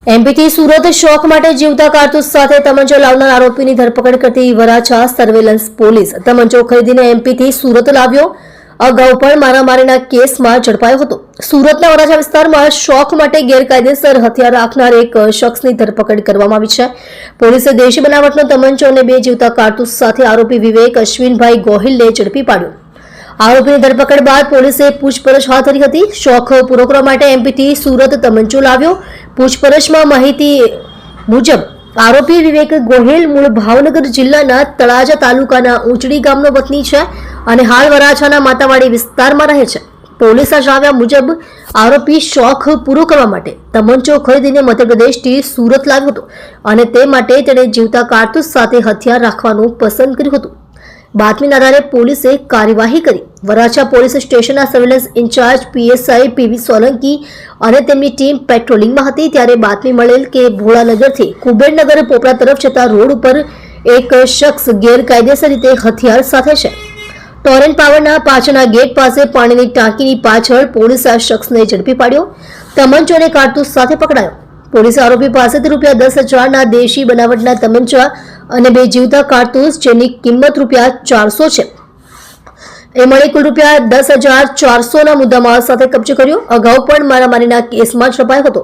એમપીથી સુરત શોખ માટે જીવતા કારતૂસ સાથે તમંચો લાવનાર આરોપીની ધરપકડ કરતી વરાછા સર્વેલન્સ પોલીસ તમંચો ખરીદીને એમપીથી સુરત લાવ્યો. અગાઉ પણ મારામારીના કેસમાં ઝડપાયો હતો. સુરતના વરાછા વિસ્તારમાં શોખ માટે ગેરકાયદેસર હથિયાર રાખનાર એક શખ્સની ધરપકડ કરવામાં આવી છે. પોલીસે દેશી બનાવટનો તમંચો અને 2 જીવતા કારતૂસ સાથે આરોપી વિવેક અશ્વિનભાઈ ગોહિલને ઝડપી પાડ્યો. આરોપીની ધરપકડ બાદ પોલીસે પૂછપરછ હાથ ધરી હતી. શોખ પૂરો કરવા માટે એમપીથી સુરત તમંચો લાવ્યો. પૂછપરછમાં માહિતી મુજબ આરોપી વિવેક ગોહિલ મૂળ ભાવનગર જિલ્લાના તળાજા તાલુકાના ઊંચડી ગામનો વતની છે અને હાલ વરાછાના માતાવાડી વિસ્તારમાં રહે છે. પોલીસના જણાવ્યા મુજબ આરોપી શોખ પૂરો કરવા માટે તમંચો ખરીદીને મધ્યપ્રદેશથી સુરત લાવ્યો હતો અને તે માટે તેણે જીવતા કારતૂસ સાથે હથિયાર રાખવાનું પસંદ કર્યું હતું. બાતમીના આધારે પોલીસે કાર્યવાહી કરી વરાછા પોલીસ સ્ટેશનના surveillance incharge PSI PV Solanki અને તેમની ટીમ પેટ્રોલિંગમાં હતી ત્યારે બાતમી મળેલ કે ભોળાનગરથી કુબેરનગર પોપરા તરફ જતા રોડ ઉપર એક શખ્સ ગેરકાયદેસર રીતે હથિયાર સાથે છે. ટોરેન્ટ પાવરના પાછળના ગેટ પાસે પાણીની ટાંકીની પાછળ પોલીસે આ શખ્સને ઝડપી પાડ્યો. તમંચો અને કારતૂસ સાથે પકડાયો. પોલીસે આરોપી પાસેથી ₹10,000ના દેશી બનાવટના તમંચા અને 2 જીવતા કારતૂસ જેની કિંમત ₹400 છે એ મળી કુલ ₹10,400ના મુદ્દામાલ સાથે કબજો કર્યો. અગાઉ પણ મારામારીના કેસમાં ઝડપાયો હતો.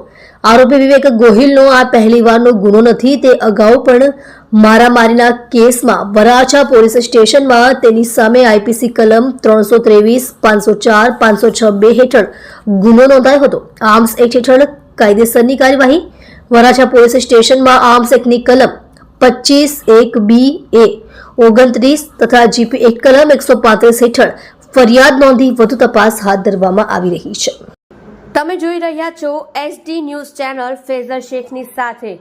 આરોપી વિવેક ગોહિલનો આ પહેલીવારનો ગુનો નથી. તે અગાઉ પણ મારામારીના કેસમાં વરાછા પોલીસ સ્ટેશનમાં તેની સામે આઈપીસી કલમ 323, 504, 506 હેઠળ ગુનો નોંધાયો હતો. આર્મ્સ એક્ટ હેઠળ કાયદેસરની કાર્યવાહી. વરાછા પોલીસ સ્ટેશનમાં આર્મ્સ એક્ટની કલમ 25(1)(b)(a) 29 તથા જીપી એક્ટ કલમ 135 હેઠળ ફરિયાદ નોંધી વધુ તપાસ હાથ ધરવામાં આવી રહી છે. તમે જોઈ રહ્યા છો SD ન્યૂઝ ચેનલ ફેઝર શેખની સાથે.